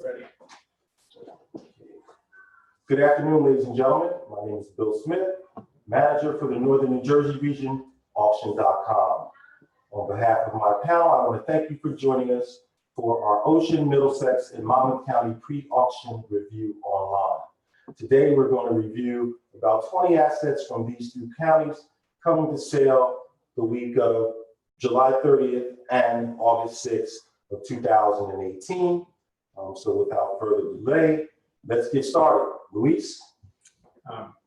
Ready. Good afternoon, ladies and gentlemen. My name is Bill Smith, manager for the Northern New Jersey region, auction.com. On behalf of my panel, I want to thank you for joining us for our Ocean, Middlesex, and Monmouth County pre-auction review online. Today, we're going to review about 20 assets from these two counties coming to sale the week of July 30th and August 6th of 2018. So without further delay, let's get started. Luis?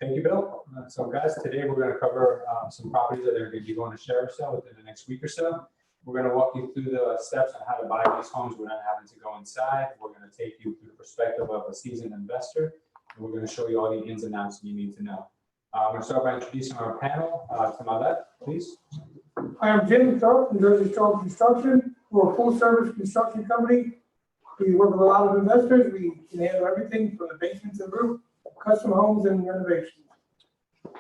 Thank you, Bill. So guys, today we're going to cover some properties that are going to be going to sheriff's sale within the next week or so. We're going to walk you through the steps on how to buy these homes without having to go inside. We're going to take you through the perspective of a seasoned investor, and we're going to show you all the ins and outs you need to know. I'm going to start by introducing our panel. To my left, please. I am Jim Thorpe from Jersey Strong Construction. We're a full-service construction company. We work with a lot of investors. We can handle everything from the basement to the roof, custom homes and renovations.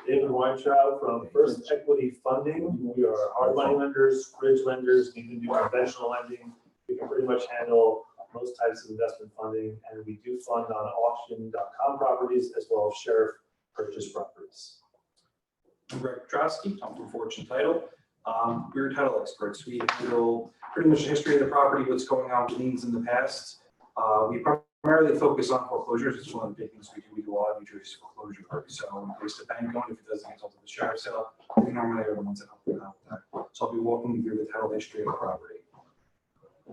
David Weintraub from First Equity Funding. We are hard money lenders, bridge lenders. We can do conventional lending. We can pretty much handle most types of investment funding, and we do fund on auction.com properties as well as sheriff purchase properties. I'm Greg Petrosky. I'm from Fortune Title. We're title experts. We handle pretty much the history of the property, what's going on with liens in the past. We primarily focus on foreclosures. It's one of the big things we do. We do a lot of New Jersey foreclosure work. So in case the bank loan, if it doesn't get sold to the sheriff's sale, we normally are the ones that help them out with that. So I'll be walking you through the title history of the property.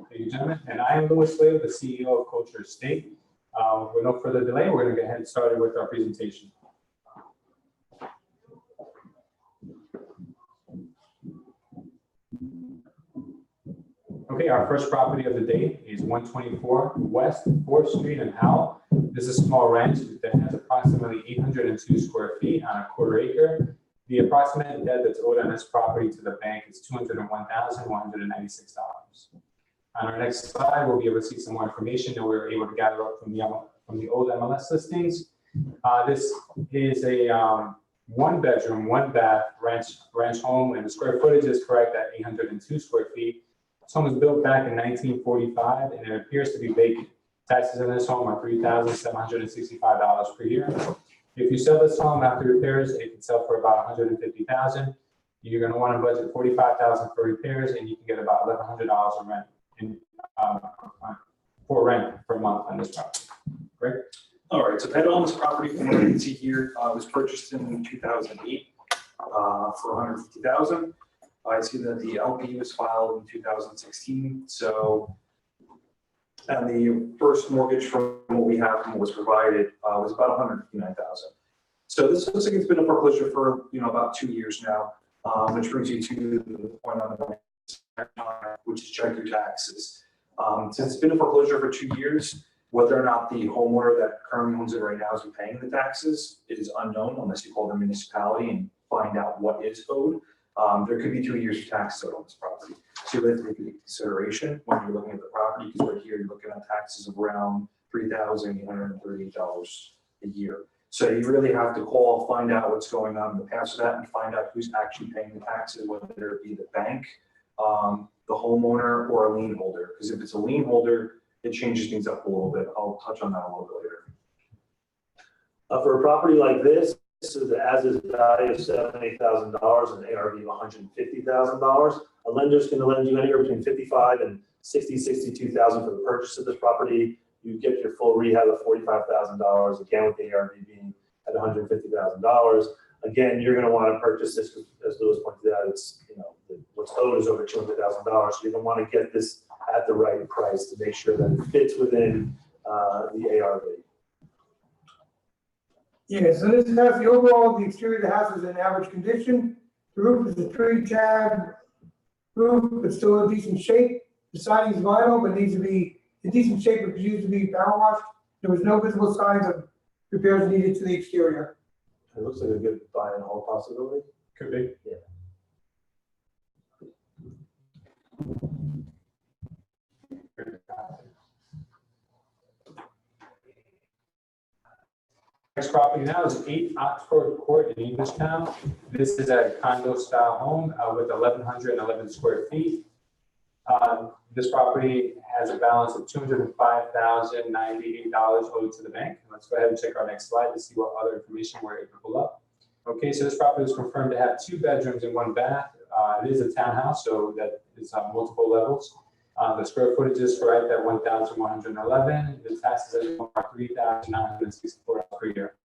Thank you, gentlemen. And I am Louis Slade, the CEO of Culture Estate. With no further delay, we're going to get ahead and started with our presentation. Okay, our first property of the day is 124 West 4th Street in Howell. This is a small ranch that has approximately 802 square feet on a quarter acre. The approximate debt that's owed on this property to the bank is $201,196. On our next slide, we'll be able to see some more information that we were able to gather up from the old MLS listings. This is a one-bedroom, one-bath ranch home, and the square footage is correct at 802 square feet. This home was built back in 1945, and it appears to be vacant. Taxes in this home are $3,765 per year. If you sell this home after repairs, it can sell for about $150,000. You're going to want to budget $45,000 for repairs, and you can get about $1,100 in rent for rent per month on this property. Greg? All right, so title on this property, from what you can see here, was purchased in 2008 for $150,000. I see that the LP was filed in 2016. So, and the first mortgage from what we have from what was provided was about $159,000. So this looks like it's been a foreclosure for about 2 years now, which brings you to the point on the which is check your taxes. Since it's been a foreclosure for 2 years, whether or not the homeowner that currently owns it right now is paying the taxes is unknown unless you call the municipality and find out what is owed. There could be 2 years of taxes owed on this property. So you have to take into consideration when you're looking at the property, because right here you're looking at taxes of around $3,838 a year. So you really have to call, find out what's going on in the past of that, and find out who's actually paying the taxes, whether it be the bank, the homeowner, or a lien holder. Because if it's a lien holder, it changes things up a little bit. I'll touch on that a little bit later. For a property like this is the as-is value of $78,000 and an ARV of $150,000. A lender's going to lend you anywhere between $55,000 and $62,000 for the purchase of this property. You get your full rehab of $45,000, again with the ARV being at $150,000. Again, you're going to want to purchase this, as Lewis pointed out, it's what's owed is over $200,000. So you're going to want to get this at the right price to make sure that it fits within the ARV. Yeah, so this house, the exterior of the house is in average condition. The roof is a 3-tab roof, but still in decent shape. The siding is vinyl, but needs to be in decent shape, but could use to be power washed. There was no visible signs of repairs needed to the exterior. It looks like a good buy and hold possibility. Could be. Yeah. Next property now is 8 Oxford Court in Englishtown. This is a condo style home with 1,111 square feet. This property has a balance of $205,098 owed to the bank. Let's go ahead and check our next slide to see what other information we're able to pull up. Okay, so this property is confirmed to have 2 bedrooms and 1 bath. It is a townhouse, so that is on multiple levels. The square footage is correct at 1,111. The taxes are $3,964 per year.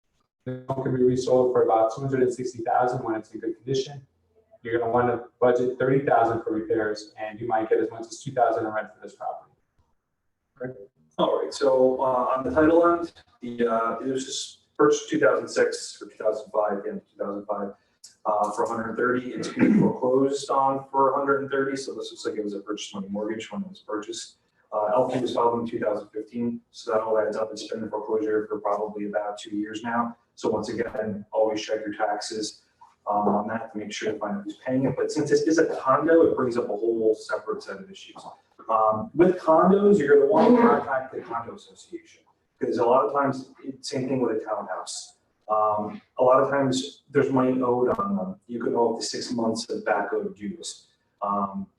The home can be resold for about $260,000 when it's in good condition. You're going to want to budget $30,000 for repairs, and you might get as much as $2,000 in rent for this property. All right, so on the title end, it was just purchased 2006 or 2005, again, 2005, for 130. It's being foreclosed on for 130, so this looks like it was a purchase money mortgage when it was purchased. LP was filed in 2015, so that all adds up. It's been in foreclosure for probably about 2 years now. So once again, always check your taxes on that to make sure to find out who's paying it. But since this is a condo, it brings up a whole separate set of issues. With condos, you're going to want to contact the condo association because a lot of times, same thing with a townhouse. A lot of times there's money owed on them. You could owe up to 6 months of back owed dues.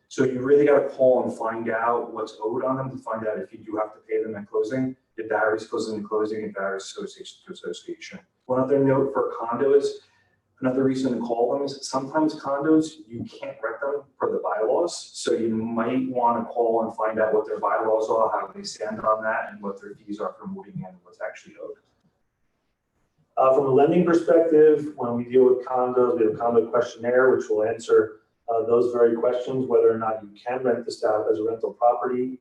So you really got to call and find out what's owed on them to find out if you do have to pay them at closing. It varies closing to closing, it varies association to association. One other note for condos, another reason to call them is sometimes condos, you can't rent them for the bylaws. So you might want to call and find out what their bylaws are, how they stand on that, and what their fees are for moving in and what's actually owed. From a lending perspective, when we deal with condos, we have a condo questionnaire, which will answer those very questions, whether or not you can rent this out as a rental property.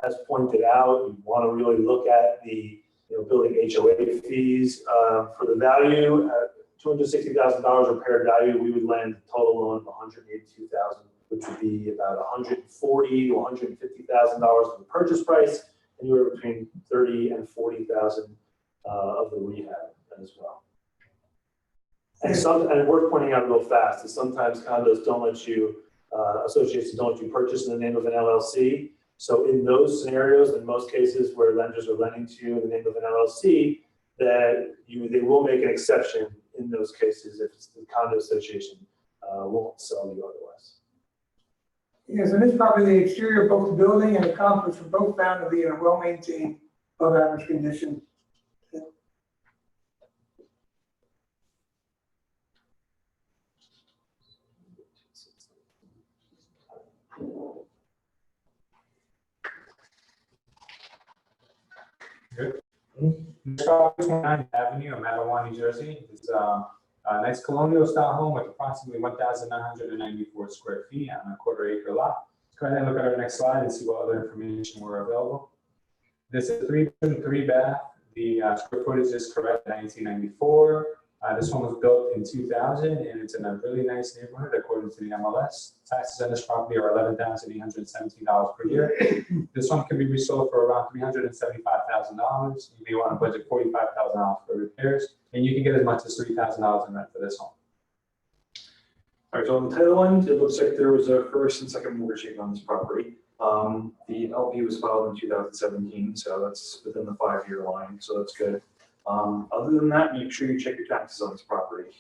As pointed out, you want to really look at the building HOA fees. For the value, $260,000 repaired value, we would lend a total loan of $182,000, which would be about $140,000 to $150,000 of the purchase price, anywhere between $30,000 and $40,000 of the rehab as well. And worth pointing out real fast is sometimes condos don't let you, associations don't let you purchase in the name of an LLC. So in those scenarios, in most cases where lenders are lending to you in the name of an LLC, that they will make an exception in those cases if the condo association won't sell you otherwise. Yes, and this property, the exterior of both the building and the complex were both found to be in a well-maintained, above-average condition. Good. Next property, 29th Avenue in Matawan, New Jersey. It's a nice colonial style home with approximately 1,994 square feet on a quarter-acre lot. Let's go ahead and look at our next slide and see what other information were available. This is a 3-bedroom, 3-bath. The square footage is correct at 1994. This one was built in 2000, and it's in a really nice neighborhood according to the MLS. Taxes on this property are $11,817 per year. This one can be resold for around $375,000. You may want to budget $45,000 for repairs, and you can get as much as $3,000 in rent for this home. All right, so on the title end, it looks like there was a first and second mortgage on this property. The LP was filed in 2017, so that's within the 5-year line, so that's good. Other than that, make sure you check your taxes on this property.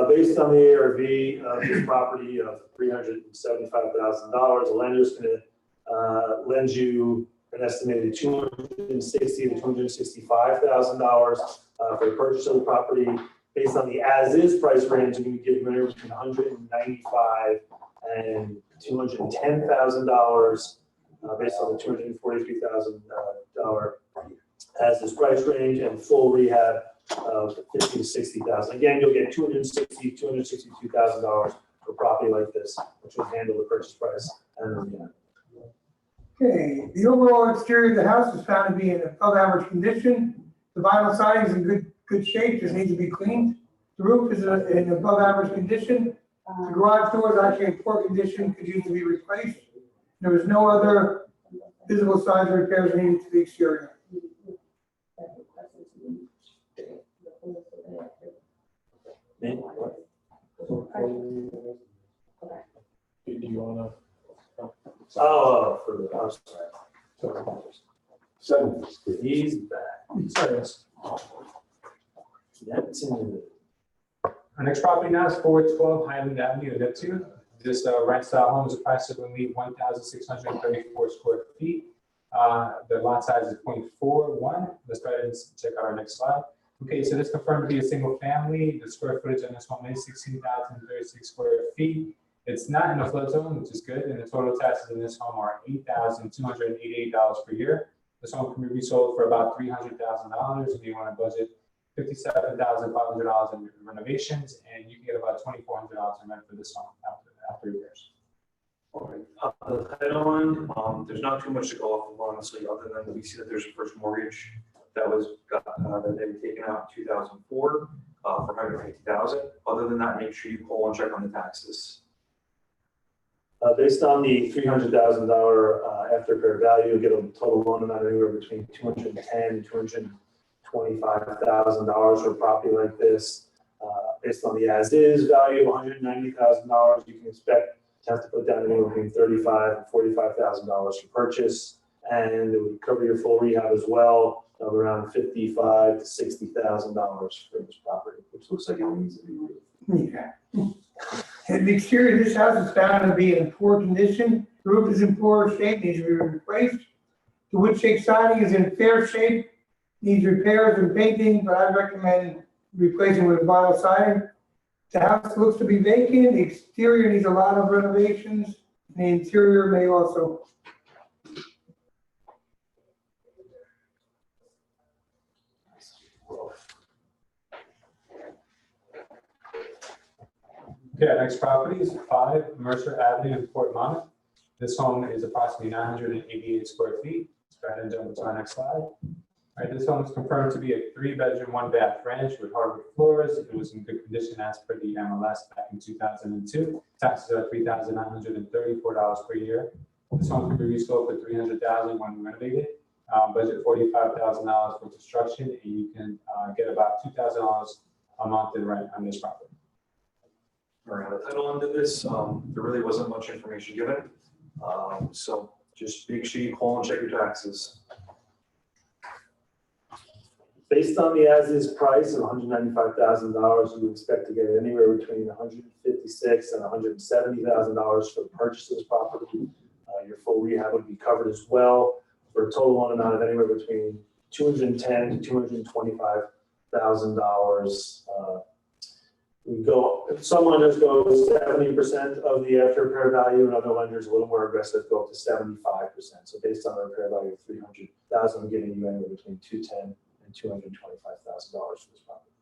Based on the ARV of this property of $375,000, the lender is going to lend you an estimated $260,000 to $265,000 for the purchase of the property. Based on the as-is price range, you can give anywhere between $195,000 and $210,000 based on the $243,000 as-is price range, and full rehab of $50,000 to $60,000. Again, you'll get $262,000 for a property like this, which will handle the purchase price and the rehab. Okay, the overall exterior of the house is found to be in above average condition. The vinyl siding is in good shape, just needs to be cleaned. The roof is in above average condition. The garage door is actually in poor condition, could use to be replaced. There was no other visible signs of repairs needed to the exterior. Do you want Oh, for the house. to? He's back. Sorry, yes. Yeah, it's in the. Our next property now is 412 Highland Avenue in Neptune. This ranch style home is approximately 1,634 square feet. The lot size is 0.41. Let's go ahead and check out our next slide. Okay, so this confirmed to be a single family. The square footage on this home is 16,036 square feet. It's not in a flood zone, which is good, and the total taxes in this home are $8,288 per year. This home can be resold for about $300,000 if you want to budget $57,500 in renovations, and you can get about $2,400 in rent for this home after repairs. The title end, there's not too much to go off of, honestly, other than we see that there's a first mortgage that was that they were taken out in 2004 for $150,000. Other than that, make sure you call and check on the taxes. Based on the $300,000 after fair value, you get a total loan amount anywhere between $210,000 and $225,000 for a property like this. Based on the as-is value of $190,000, you can expect to have to put down anywhere between $35,000 and $45,000 for purchase, and it would cover your full rehab as well of around $55,000 to $60,000 for this property, which looks like it needs to be moved. Yeah. And the exterior of this house is found to be in poor condition. The roof is in poor shape, needs to be replaced. The wood shake siding is in fair shape, needs repairs and painting, but I recommend replacing with vinyl siding. The house looks to be vacant. The exterior needs a lot of renovations. The interior may also. Okay, our next property is 5 Mercer Avenue in Port Monmouth. This home is approximately 988 square feet. Let's go ahead and jump to our next slide. All right, this home is confirmed to be a 3-bedroom, 1-bath ranch with hardwood floors. It was in good condition as per the MLS back in 2002. Taxes are $3,934 per year. This home can be resold for $300,000 when renovated. Budget $45,000 for construction, and you can get about $2,000 a month in rent on this property. All right, the title end of this, there really wasn't much information given. So just make sure you call and check your taxes. Based on the as-is price of $195,000, you expect to get anywhere between $156,000 and $170,000 for the purchase of this property. Your full rehab would be covered as well, for a total loan amount of anywhere between $210,000 to $225,000. Some lenders go 70% of the after repair value, and other lenders a little more aggressive go up to 75%. So based on a repair value of $300,000, I'm giving you anywhere between $210,000 and $225,000 for this property.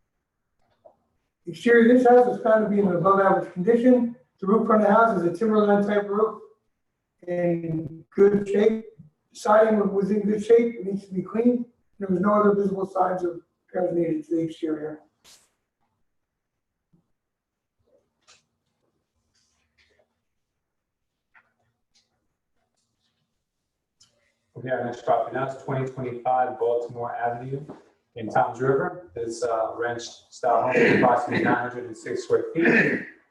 The exterior of this house is found to be in above average condition. The roof on the house is a timberland type roof in good shape. The siding was in good shape. It needs to be cleaned. There was no other visible signs of repairs needed to the exterior. Okay, our next property now is 2025 Baltimore Avenue in Toms River. This ranch style home is approximately 906 square feet.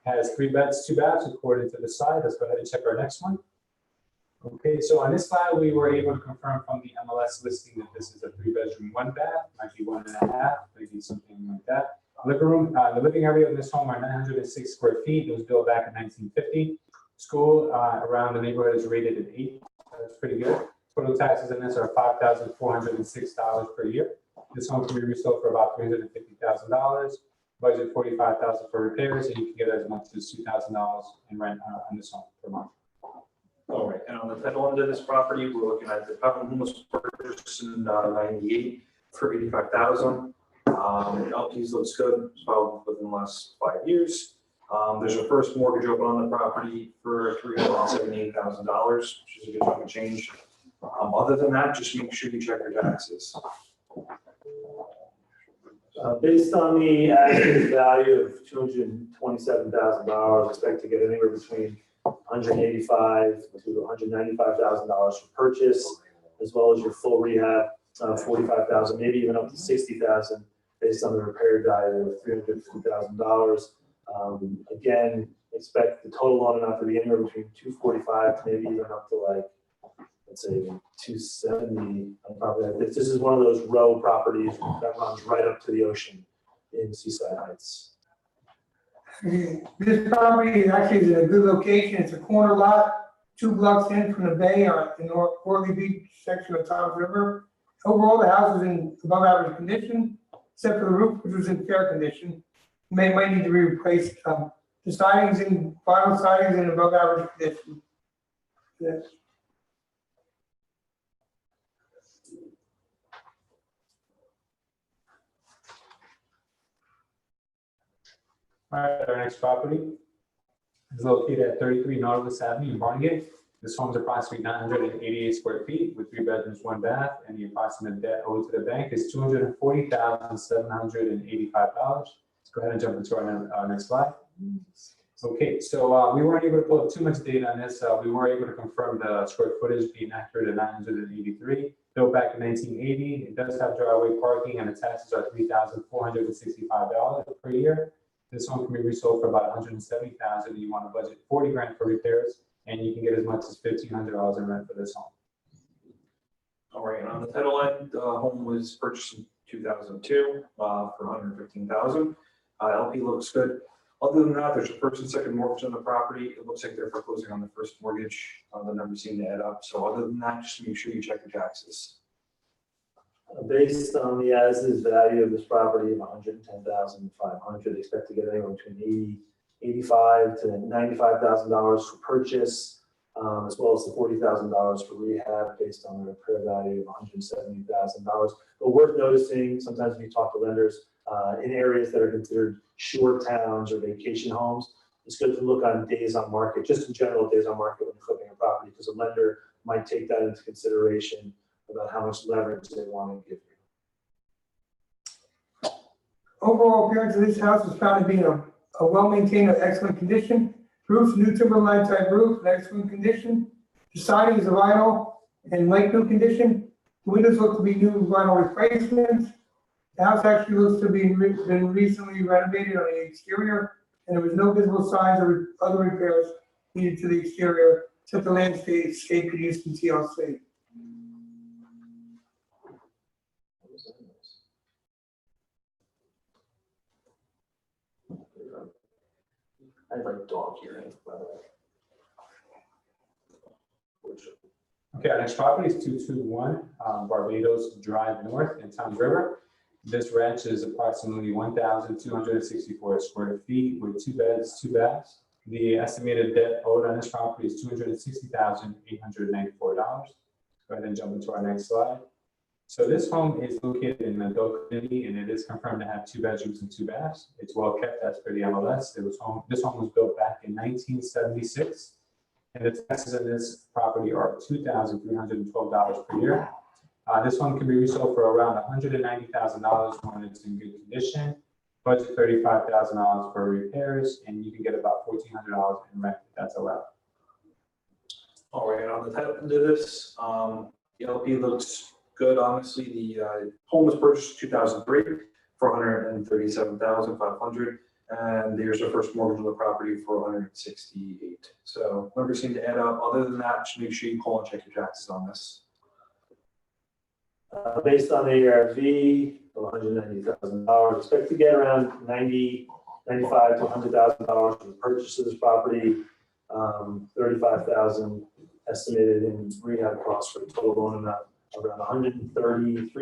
Has 3 beds, 2 baths according to the slide. Let's go ahead and check our next one. Okay, so on this slide, we were able to confirm from the MLS listing that this is a 3-bedroom, 1 bath, might be 1.5, maybe something like that. Living room, the living area of this home are 906 square feet. It was built back in 1950. School around the neighborhood is rated at 8. That's pretty good. Total taxes in this are $5,406 per year. This home can be resold for about $350,000. Budget $45,000 for repairs, and you can get as much as $2,000 in rent on this home per month. All right, and on the title end of this property, we're looking at the home was purchased in '98 for $85,000. LPs looks good, so within the last 5 years. There's a first mortgage open on the property for $378,000, which is a good chunk of change. Other than that, just make sure you check your taxes. Based on the as-is value of $227,000, expect to get anywhere between $185,000 to $195,000 for purchase, as well as your full rehab, $45,000, maybe even up to $60,000, based on the repair value of $350,000. Again, expect the total loan amount to be anywhere between $245,000 to maybe even up to like, let's say $270,000 on property like this. This is one of those row properties that runs right up to the ocean in Seaside Heights. This property actually is in a good location. It's a corner lot, 2 blocks in from the bay on the northerly beach section of Tom's River. Overall, the house is in above average condition, except for the roof, which was in fair condition. Might need to be replaced. The siding's in, vinyl siding's in above average condition. Yes. All right, our next property is located at 33 Nautilus Avenue in Barnegat. This home is approximately 988 square feet with 3 bedrooms, 1 bath, and the approximate debt owed to the bank is $240,785. Let's go ahead and jump into our next slide. Okay, so we weren't able to pull up too much data on this. We were able to confirm the square footage being accurate at 983. Built back in 1980. It does have driveway parking and the taxes are $3,465 per year. This home can be resold for about $170,000. You want to budget $40,000 for repairs, and you can get as much as $1,500 in rent for this home. All right, on the title end, the home was purchased in 2002 for $115,000. LP looks good. Other than that, there's a first and second mortgage on the property. It looks like they're foreclosing on the first mortgage. The numbers seem to add up. So other than that, just make sure you check your taxes. Based on the as-is value of this property of $110,500, expect to get anywhere between $85,000 to $95,000 for purchase, as well as the $40,000 for rehab based on the repair value of $170,000. But worth noticing, sometimes when you talk to lenders in areas that are considered shore towns or vacation homes, it's good to look on days on market, just in general days on market when you're flipping a property, because a lender might take that into consideration about how much leverage they want to give you. Overall appearance of this house is found to be in a well-maintained or excellent condition. Roof's new timberline type roof, in excellent condition. The siding is a vinyl and light new condition. The windows look to be new vinyl replacements. The house actually looks to be been recently renovated on the exterior, and there was no visible signs of other repairs needed to the exterior, except the landscape could use some TLC. I have like dog hearing, by the way. Okay, our next property is 221 Barbados Drive North in Tom's River. This ranch is approximately 1,264 square feet with 2 beds, 2 baths. The estimated debt owed on this property is $260,894. Go ahead and jump into our next slide. So this home is located in an adult community, and it is confirmed to have 2 bedrooms and 2 baths. It's well kept as per the MLS. This home was built back in 1976, and the taxes on this property are $2,312 per year. This home can be resold for around $190,000 when it's in good condition. Budget $35,000 for repairs, and you can get about $1,400 in rent if that's allowed. All right, on the title end of this, the LP looks good. Honestly, the home was purchased in 2003 for $137,500, and there's a first mortgage on the property for $168,000. So numbers seem to add up. Other than that, just make sure you call and check your taxes on this. Based on the ARV of $190,000, expect to get around $95,000 to $100,000 for the purchase of this property. $35,000 estimated in rehab costs for a total loan amount of around $133,000 to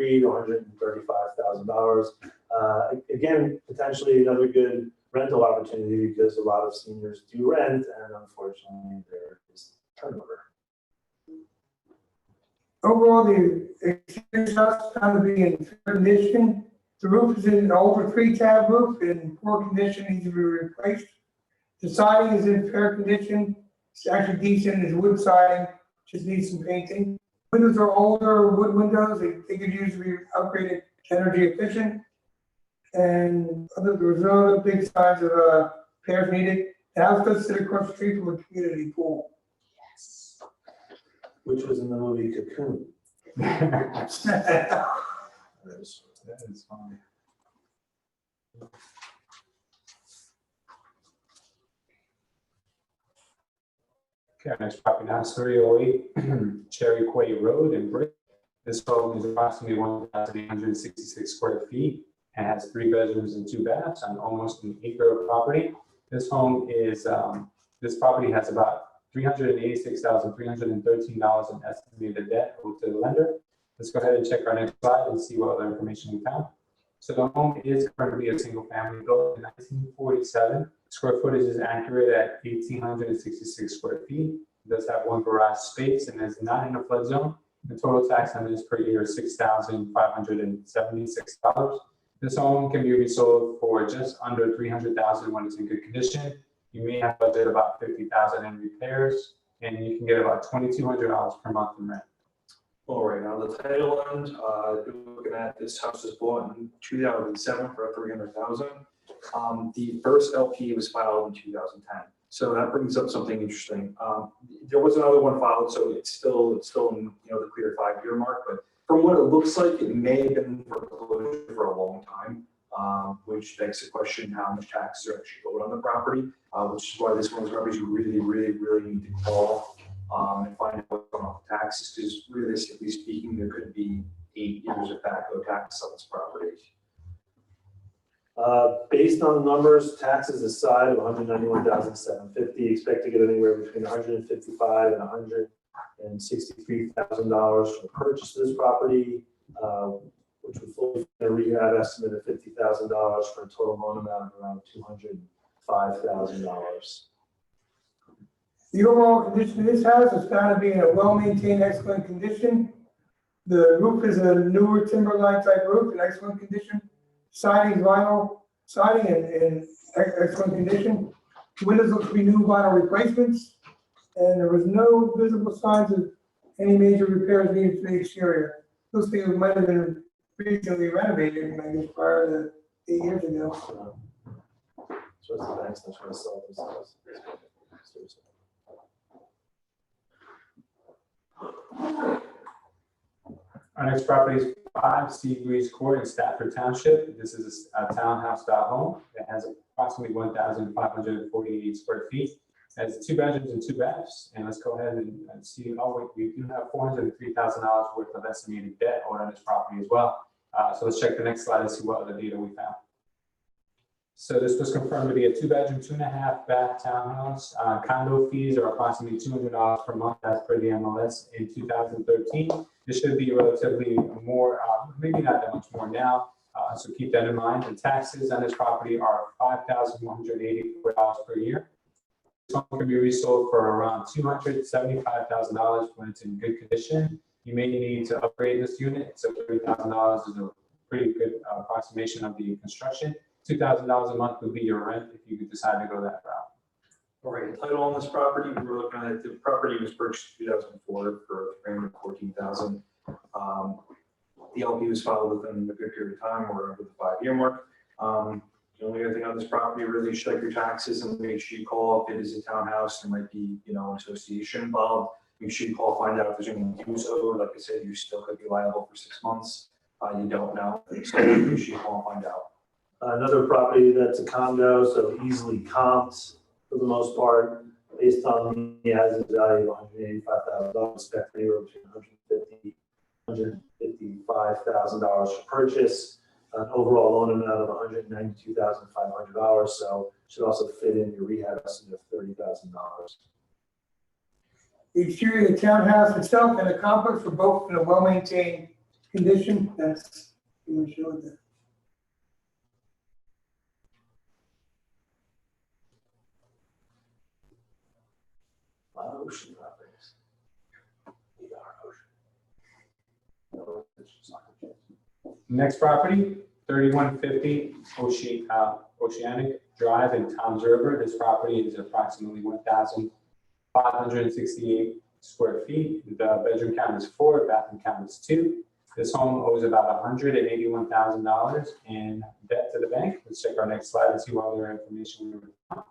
$135,000. Again, potentially another good rental opportunity because a lot of seniors do rent, and unfortunately, there is turnover. Overall, the exterior house is found to be in fair condition. The roof is in an over 3-tab roof in poor condition, needs to be replaced. The siding is in fair condition. It's actually decent. It's wood siding, just needs some painting. Windows are older wood windows. They could use to be upgraded to energy efficient. And there was no other big signs of repairs needed. The house does sit across the street from a community pool. Which was in the movie Cocoon. That is fine. Okay, our next property now is 308 Cherry Quay Road in Brick. This home is approximately 1,866 square feet and has 3 bedrooms and 2 baths on almost an acre of property. This home is, this property has about $386,313 in estimated debt owed to the lender. Let's go ahead and check our next slide and see what other information we found. So the home is currently a single family built in 1947. Square footage is accurate at 1,866 square feet. It does have one garage space and is not in a flood zone. The total tax on this per year is $6,576. This home can be resold for just under $300,000 when it's in good condition. You may have budgeted about $50,000 in repairs, and you can get about $2,200 per month in rent. All right, on the title end, you're looking at this house was bought in 2007 for $300,000. The first LP was filed in 2010. So that brings up something interesting. There was another one filed, so it's still in the clear 5-year mark. But from what it looks like, it may have been foreclosed for a long time, which begs the question how much taxes are actually owed on the property, which is why this one is properties you really need to call and find out what's going on with taxes, because realistically speaking, there could be 8 years of back owed taxes on this property. Based on the numbers, taxes aside of $191,750, expect to get anywhere between $155,000 and $163,000 for the purchase of this property, which would fully fund a rehab estimate of $50,000 for a total loan amount of around $205,000. The overall condition of this house is found to be in a well-maintained, excellent condition. The roof is a newer timberline type roof in excellent condition. Siding, vinyl siding in excellent condition. Windows look to be new vinyl replacements. And there was no visible signs of any major repairs needed to the exterior. Looks like it might have been recently renovated, I guess, prior to 8 years ago. So it's the banks that's trying to sell this house. Our next property is 5 Seabreeze Court in Stafford Township. This is a townhouse style home that has approximately 1,548 square feet. It has 2 bedrooms and 2 baths. And let's go ahead and see. Oh, wait, we do have $403,000 worth of estimated debt owed on this property as well. So let's check the next slide and see what other data we found. So this was confirmed to be a 2-bedroom, 2.5 bath townhouse. Condo fees are approximately $200 per month as per the MLS in 2013. This should be relatively more, maybe not that much more now. So keep that in mind. The taxes on this property are $5,184 per year. This home can be resold for around $275,000 when it's in good condition. You may need to upgrade this unit. So $30,000 is a pretty good approximation of the construction. $2,000 a month would be your rent if you could decide to go that route. All right, the title on this property, we're looking at the property was purchased in 2004 for $314,000. The LP was filed within a good period of time, or over the 5-year mark. The only other thing on this property, really check your taxes and make sure you call if it is a townhouse. There might be, an association involved. Make sure you call, find out if there's any dues owed. Like I said, you still could be liable for 6 months. You don't know, so make sure you call and find out. Another property that's a condo, so easily comped for the most part, based on the as-is value of $185,000, expect anywhere between $155,000 for purchase, an overall loan amount of $192,500. So should also fit in your rehab estimate of $30,000. The exterior of the townhouse itself and the complex were both in a well-maintained condition. That's pretty much it. Ocean properties. Next property, 3150 Oceanic Drive in Toms River. This property is approximately 1,568 square feet. The bedroom count is 4, bathroom count is 2. This home owes about $181,000 in debt to the bank. Let's check our next slide and see what other information we found.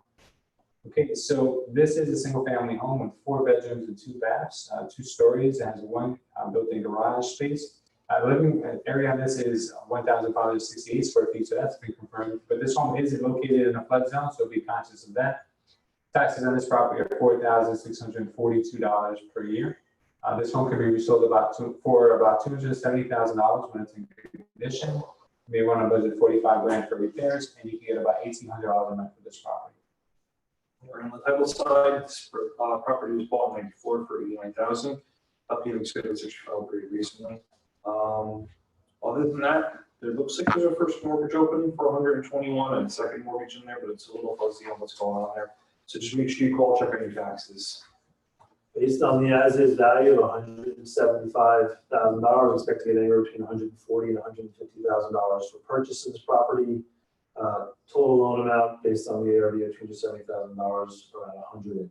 Okay, so this is a single family home with 4 bedrooms and 2 baths, 2 stories. It has 1 built-in garage space. Living area on this is 1,568 square feet, so that's been confirmed. But this home is located in a flood zone, so be conscious of that. Taxes on this property are $4,642 per year. This home can be resold for about $270,000 when it's in good condition. You may want to budget $45,000 for repairs, and you can get about $1,800 a month for this property. We're on the title side, this property was bought in '94 for $89,000. LP looks good, it's just filed pretty recently. Other than that, it looks like there's a first mortgage opening for 121 and a second mortgage in there, but it's a little fuzzy on what's going on there. So just make sure you call, check on your taxes. Based on the as-is value of $175,000, expect to get anywhere between $140,000 and $150,000 for purchase of this property. Total loan amount based on the ARV of $270,000, around 100,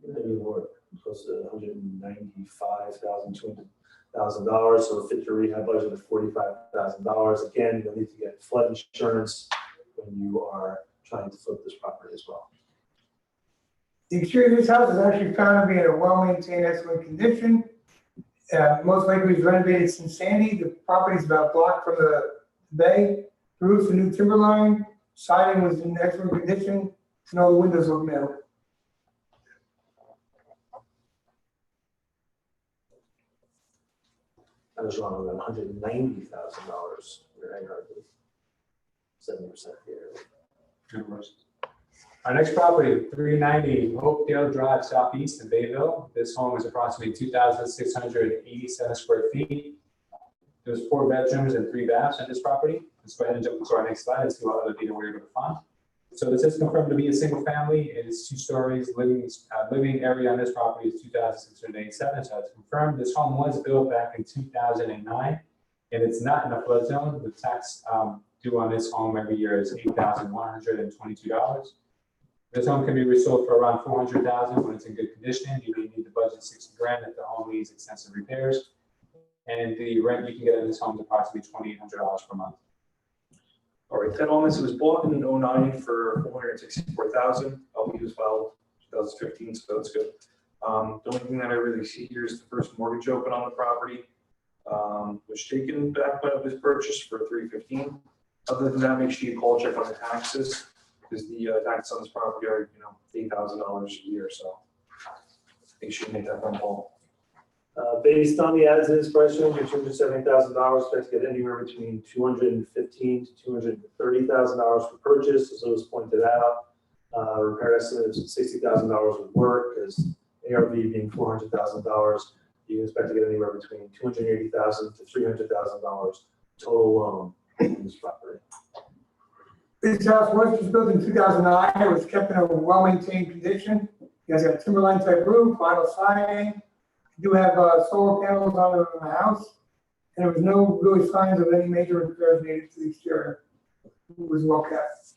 maybe more, close to $195,000, $200,000. So a fit to rehab budget of $45,000. Again, you'll need to get flood insurance when you are trying to flip this property as well. The exterior of this house is actually found to be in a well-maintained, excellent condition. Most likely was renovated since Sandy. The property is about a block from the bay. The roof's a new timber line. Siding was in excellent condition, and all the windows look new. I was wrong about $190,000 for ARV. 70% here. Our next property, 390 Hopedale Drive Southeast in Bayville. This home is approximately 2,687 square feet. There's 4 bedrooms and 3 baths on this property. Let's go ahead and jump to our next slide and see what other data we're able to find. So this is confirmed to be a single family. It is 2 stories. Living area on this property is 2,687, so it's confirmed. This home was built back in 2009, and it's not in a flood zone. The tax due on this home every year is $8,122. This home can be resold for around $400,000 when it's in good condition. You may need to budget $60,000 if the home needs extensive repairs. And the rent you can get in this home is approximately $2,800 per month. All right, title on this, it was bought in 09 for $464,000. LP was filed 2015, so that's good. The only thing that I really see here is the first mortgage open on the property, was taken back when it was purchased for $315,000. Other than that, make sure you call, check on the taxes, because the taxes on this property are, $8,000 a year, so make sure you make that phone call. Based on the as-is price range of $270,000, expect to get anywhere between $215,000 to $230,000 for purchase, as was pointed out. Repair estimate is $60,000 of work, as ARV being $400,000. You can expect to get anywhere between $280,000 to $300,000 total loan on this property. This house was just built in 2009. It was kept in a well-maintained condition. You guys got a timberline type roof, vinyl siding. You do have solar panels on the house, and there was no really signs of any major repairs needed to the exterior. It was well kept.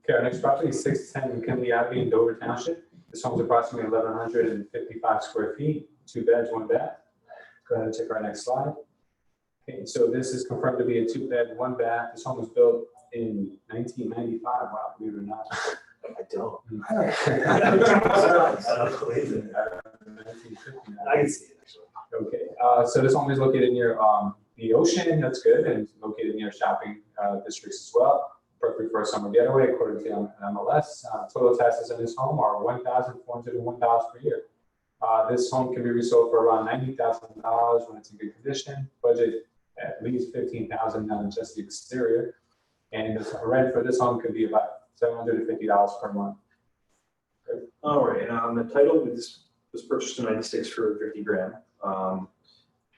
Okay, our next property is 610 McKinley Avenue in Dover Township. This home is approximately 1,155 square feet, 2 beds, 1 bath. Go ahead and check our next slide. Okay, so this is confirmed to be a 2-bed, 1 bath. This home was built in 1995. Wow, believe it or not. I don't. I don't- I believe it. I can see it, actually. Okay, so this home is located near the ocean. That's good, and located near shopping districts as well. Perfect for a summer getaway, according to MLS. Total taxes in this home are $1,401 per year. This home can be resold for around $90,000 when it's in good condition. Budget at least $15,000 on just the exterior. And the rent for this home could be about $750 per month. All right, and the title, this was purchased in '96 for $50,000.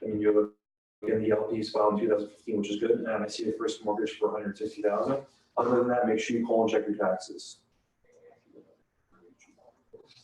You look again, the LP's filed in 2015, which is good, and I see the first mortgage for $160,000. Other than that, make sure you call and check your taxes.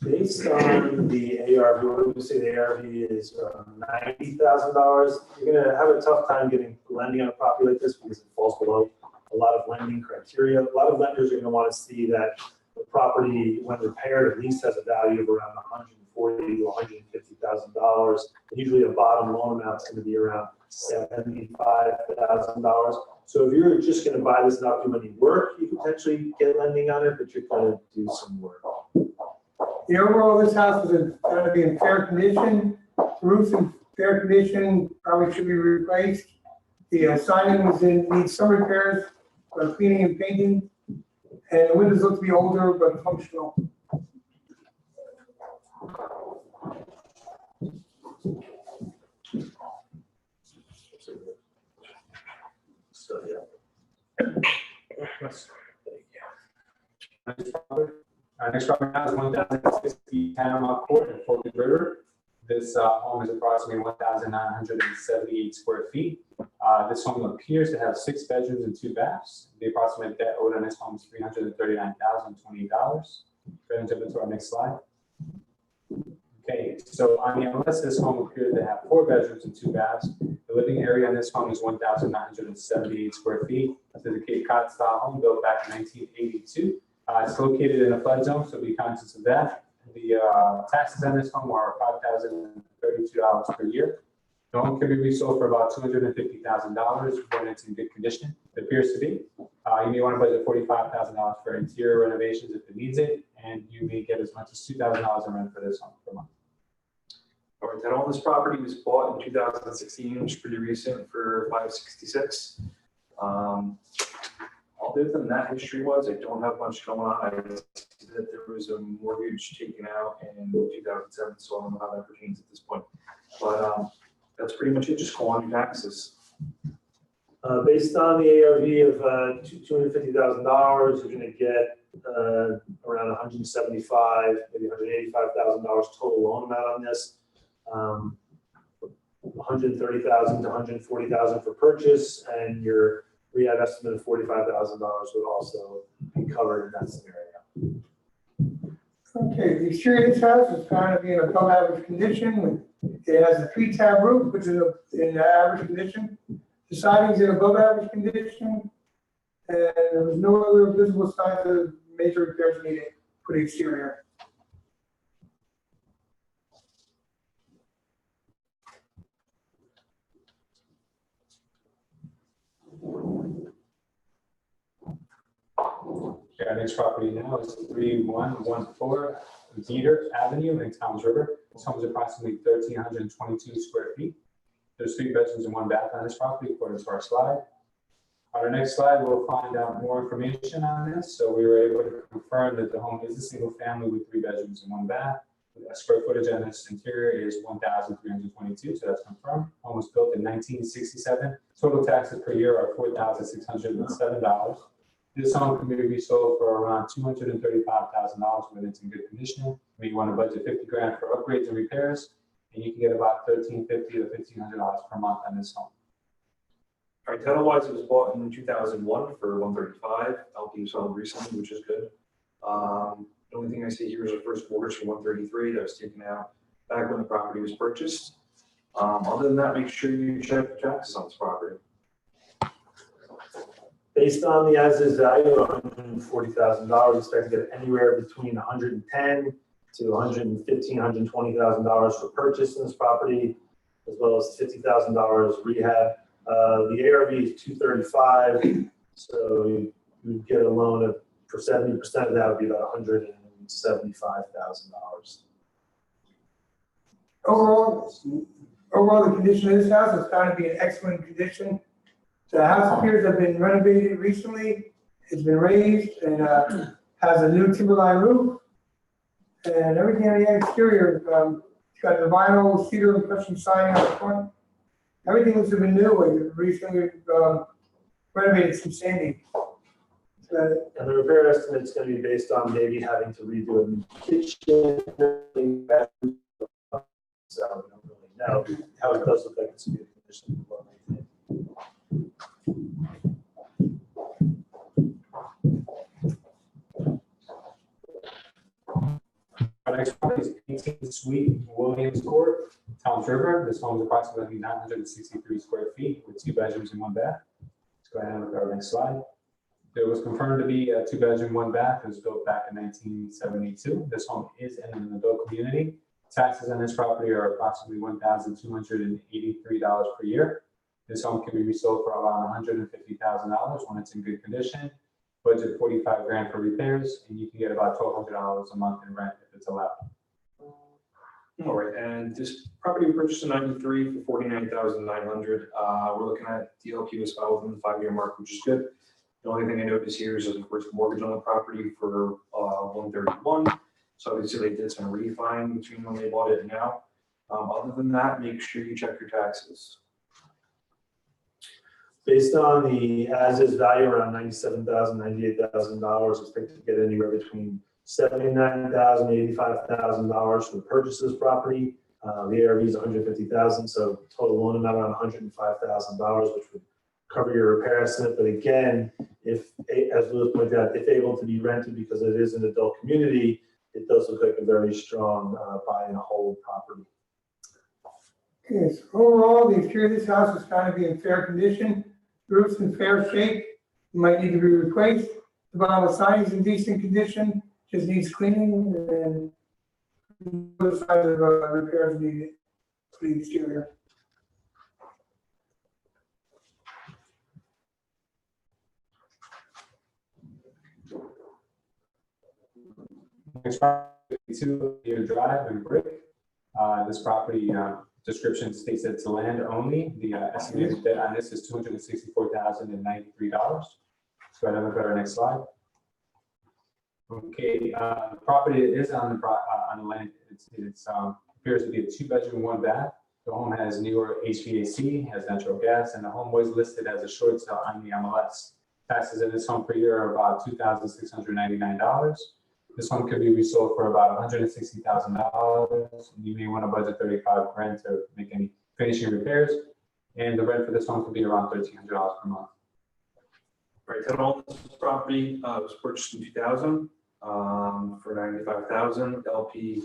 Based on the ARV, what would you say the ARV is $90,000? You're gonna have a tough time getting lending on a property like this because it falls below a lot of lending criteria. A lot of lenders are gonna want to see that the property, when repaired, at least has a value of around $140,000 to $150,000. Usually a bottom loan amount is gonna be around $75,000. So if you're just gonna buy this and not do any work, you could potentially get lending on it, but you're gonna do some work. The overall, this house is going to be in fair condition. The roof's in fair condition, probably should be replaced. The siding needs some repairs, cleaning and painting. And the windows look to be older but functional. So, yeah. Our next property now is 1,060 Panama Court in Fort River. This home is approximately 1,978 square feet. This home appears to have 6 bedrooms and 2 baths. The approximate debt owed on this home is $339,028. Go ahead and jump into our next slide. Okay, so on the MLS, this home appears to have 4 bedrooms and 2 baths. The living area on this home is 1,978 square feet. This is a Cape Cod style home built back in 1982. It's located in a flood zone, so be conscious of that. The taxes on this home are $5,032 per year. The home can be resold for about $250,000 when it's in good condition. It appears to be. You may want to budget $45,000 for interior renovations if it needs it, and you may get as much as $2,000 in rent for this home per month. All right, title on this property was bought in 2016, which is pretty recent, for $566. Other than that history-wise, I don't have much going on. I see that there was a mortgage taken out in 2007, so I don't know how that pertains at this point. But that's pretty much it, just go on your taxes. Based on the ARV of $250,000, you're gonna get around $175,000, maybe $185,000 total loan amount on this. $130,000 to $140,000 for purchase, and your rehab estimate of $45,000 would also be covered in that scenario. Okay, the exterior of this house is kind of in above average condition. It has a 3-tab roof, which is in average condition. The siding's in above average condition. And there was no other visible signs of major repairs needed for the exterior. Okay, our next property now is 3114 Dieter Avenue in Towns River. This home is approximately 1,322 square feet. There's 3 bedrooms and 1 bath on this property, according to our slide. On our next slide, we'll find out more information on this. So we were able to confirm that the home is a single family with 3 bedrooms and 1 bath. The square footage on this interior is 1,322, so that's confirmed. Home was built in 1967. Total taxes per year are $4,607. This home can be resold for around $235,000 when it's in good condition. Maybe you want to budget $50,000 for upgrades and repairs, and you can get about $1,350 to $1,500 per month on this home. All right, title-wise, it was bought in 2001 for $135,000. LP was sold recently, which is good. The only thing I see here is a first mortgage for $133,000 that was taken out back when the property was purchased. Other than that, make sure you check the taxes on this property. Based on the as-is value of $140,000, expect to get anywhere between $110,000 to $115,000, $120,000 for purchase in this property, as well as $50,000 rehab. The ARV is $235,000, so you would get a loan of, for 70% of that would be about $175,000. Overall, the condition of this house is found to be in excellent condition. The house appears to have been renovated recently. It's been raised and has a new timberline roof. And everything on the exterior, it's got the vinyl cedar impression siding on the front. Everything looks to be new. It recently renovated some sanding. And the repair estimate is going to be based on maybe having to redo a new kitchen, bathroom. So we don't really know how it does look like it's in good condition. Our next property is 18th Suite Williams Court, Towns River. This home is approximately 963 square feet with 2 bedrooms and 1 bath. Let's go ahead and look at our next slide. It was confirmed to be a 2 bedroom, 1 bath. It was built back in 1972. This home is in an adult community. Taxes on this property are approximately $1,283 per year. This home can be resold for around $150,000 when it's in good condition. Budget $45,000 for repairs, and you can get about $1,200 a month in rent if it's allowed. All right, and this property we purchased in '93 for $49,900. We're looking at DLP was filed within the 5-year mark, which is good. The only thing I noticed here is there's a first mortgage on the property for $131,000. So obviously they did some refining between when they bought it and now. Other than that, make sure you check your taxes. Based on the as-is value around $97,000, $98,000, expect to get anywhere between $79,000, $85,000 for the purchase of this property. The ARV is $150,000, so total loan amount around $105,000, which would cover your repair estimate. But again, if, as Louis pointed out, if able to be rented because it is an adult community, it does look like a very strong buy and hold property. Okay, so overall, the exterior of this house is kind of in fair condition. The roof's in fair shape, it might need to be replaced. The bottom of the siding is in decent condition, just needs cleaning, and the side of repairs needed for the exterior. Next property, 52 Drive in Brick. This property description states that it's land only. The estimated debt on this is $264,093. Let's go ahead and look at our next slide. Okay, the property is on the land. It appears to be a 2-bedroom, 1-bath. The home has newer HVAC, has natural gas, and the home was listed as a short sale on the MLS. Taxes in this home per year are about $2,699. This home could be resold for about $160,000. You may want to budget $35,000 to make any finishing repairs. And the rent for this home could be around $1,300 per month. Right, title on this property was purchased in 2000 for $95,000. LP,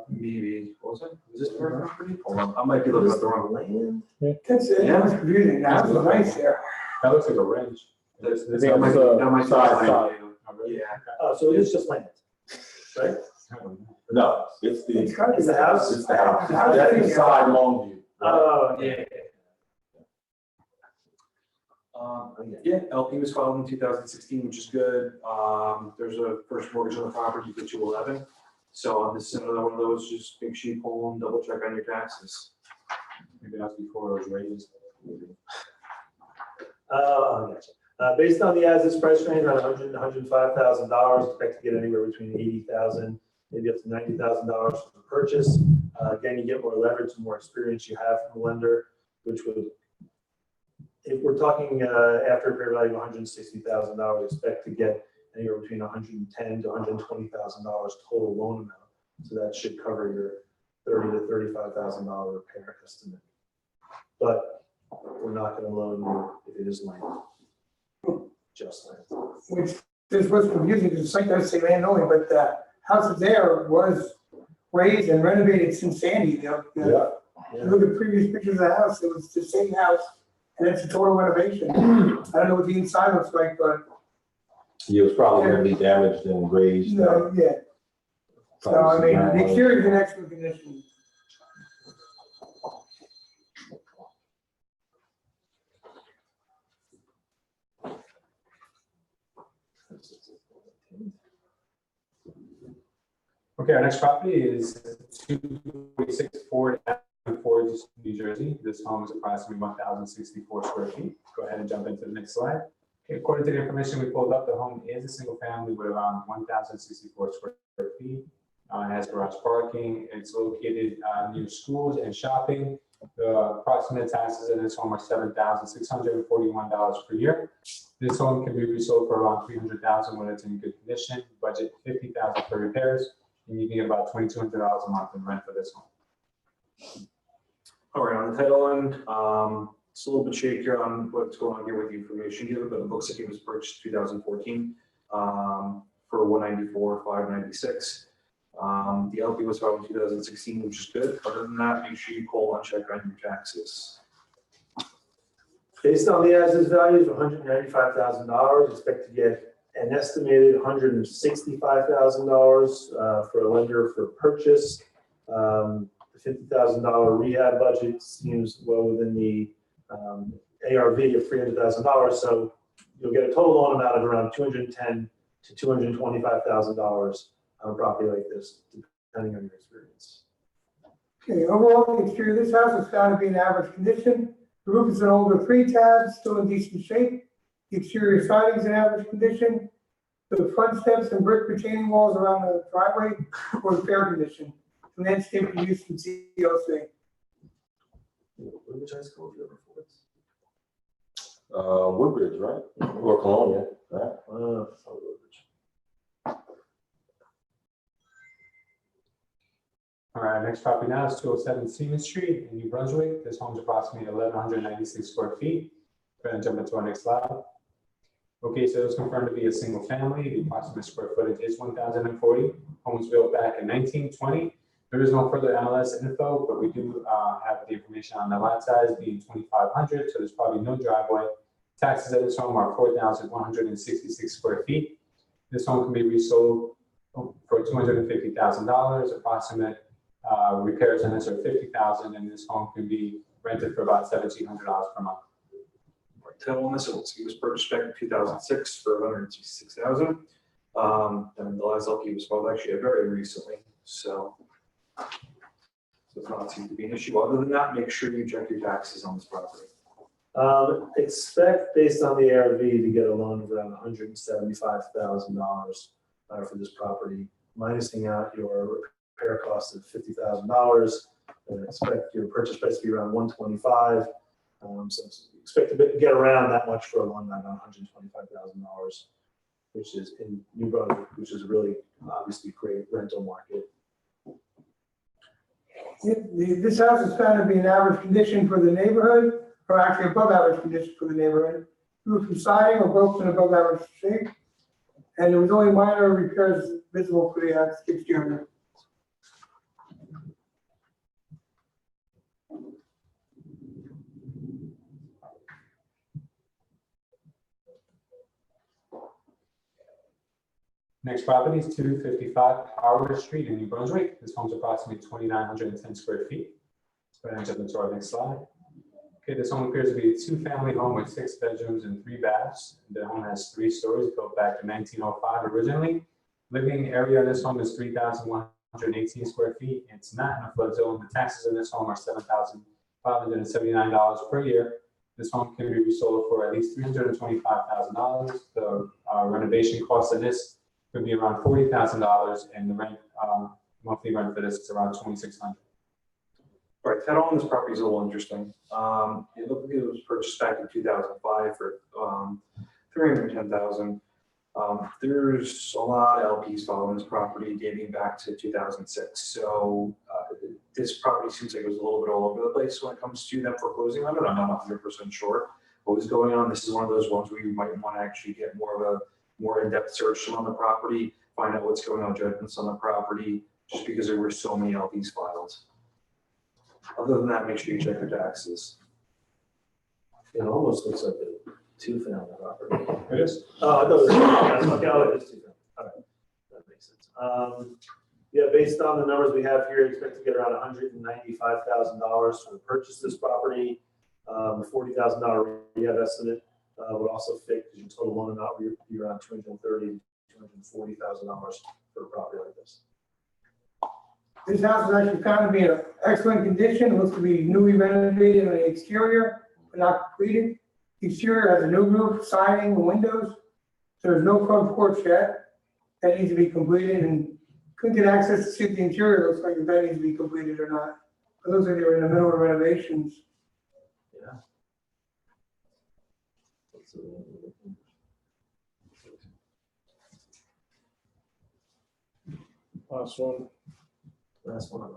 maybe, what was it? Was this the right property? Hold on, I might be looking at the wrong land. That's it, that was confusing, that was nice there. That looks like a ranch. That might be side. Yeah. Oh, so it is just land, right? No, it's the, It's got to be the house? it's the house. The house That's is the side long view. Oh, yeah. Yeah, LP was filed in 2016, which is good. There's a first mortgage on the property for 211. So this is another one of those, just make sure you pull and double check on your taxes. Maybe that's before it was raised. Gotcha. Based on the as-is price range, around $100,000 to $105,000, expect to get anywhere between $80,000, maybe up to $90,000 for the purchase. Again, you get more leverage and more experience you have from the lender, which would, if we're talking after a fair value of $160,000, expect to get anywhere between $110,000 to $120,000 total loan amount. So that should cover your $30,000 to $35,000 repair estimate. But we're not going to loan you if it is land. Just land. Which is what's confusing, because the site does say land only, but the house there was raised and renovated since Sandy. Yeah. Look at previous pictures of the house, it was the same house, and it's a total renovation. I don't know what the inside looks like, but. It was probably going to be damaged and raised. Yeah. So, I mean, the exterior is in excellent condition. Okay, our next property is 246 Ford Avenue, Ford, New Jersey. This home is approximately 1,064 square feet. Go ahead and jump into the next slide. Okay, according to the information we pulled up, the home is a single family with around 1,064 square feet. It has garage parking. It's located near schools and shopping. The approximate taxes in this home are $7,641 per year. This home can be resold for around $300,000 when it's in good condition. Budget $50,000 for repairs, and you can get about $2,200 a month in rent for this home. All right, on the title end, it's a little bit shakier on what's going on here with the information here, but it looks like it was purchased 2014 for $194,596. The LP was filed in 2016, which is good. Other than that, make sure you call and check on your taxes. Based on the as-is values of $195,000, expect to get an estimated $165,000 for a lender for purchase. The $50,000 rehab budget seems well within the ARV of $300,000. So you'll get a total loan amount of around $210,000 to $225,000 on a property like this, depending on your experience. Okay, overall, the exterior of this house is found to be in average condition. The roof is an older 3-tab, still in decent shape. The exterior siding is in average condition. The front steps and brick retaining walls around the driveway were in fair condition. landscape use from COC. Which high school have you ever for? Woodbridge, right? Or Colonia, right? All right, next property now is 207 Seaman Street in New Brunswick. This home is approximately 1,196 square feet. Go ahead and jump into our next slide. Okay, so it's confirmed to be a single family. The approximate square footage is 1,040. Home was built back in 1920. There is no further MLS info, but we do have the information on the lot size being 2,500, so there's probably no driveway. Taxes at this home are 4,166 square feet. This home can be resold for $250,000. Approximate repairs on this are $50,000, and this home can be rented for about $1,700 per month. Title on this, it was purchased back in 2006 for $166,000. And the last LP was filed actually very recently, so does not seem to be an issue. Other than that, make sure you check your taxes on this property. Expect based on the ARV to get a loan of around $175,000 for this property, minusing out your repair cost of $50,000. Expect your purchase price to be around $125,000. So expect to get around that much for a loan of $125,000, which is in New Brunswick, which is really obviously great rental market. This house is found to be in average condition for the neighborhood, or actually above average condition for the neighborhood. Roof and siding are both in above average shape, and there was only minor repairs visible for the exterior. Next property is 255 Howard Street in New Brunswick. This home's approximately 2,910 square feet. Let's go ahead and jump into our next slide. Okay, this home appears to be a two-family home with 6 bedrooms and 3 baths. The home has 3 stories, built back in 1905 originally. Living area in this home is 3,118 square feet. It's not in a flood zone. The taxes in this home are $7,579 per year. This home can be resold for at least $325,000. The renovation cost of this could be around $40,000, and the rent, monthly rent for this is around $2,600. All right, title on this property is a little interesting. It looked like it was purchased back in 2005 for $310,000. There's a lot of LPs following this property dating back to 2006. So this property seems like it was a little bit all over the place when it comes to them foreclosing on it. I'm not 100% sure what was going on. This is one of those ones where you might want to actually get more in-depth search on the property, find out what's going on, judgments on the property, just because there were so many LPs filed. Other than that, make sure you check your taxes. It almost looks like a two-family property. It is. Oh, I thought it was, okay, oh, it is two-family. All right, that makes sense. Yeah, based on the numbers we have here, expect to get around $195,000 to purchase this property. $40,000 rehab estimate would also fit, because your total loan amount would be around $230,000 to $240,000 for a property like this. This house is actually found to be in excellent condition. It looks to be newly renovated on the exterior, but not completed. The exterior has a new roof, siding, and windows. So there's no front porch yet. That needs to be completed, and couldn't get access to see the interior. Looks like if that needs to be completed or not. It looks like they were in the middle of renovations. Yeah. Last one. Last one.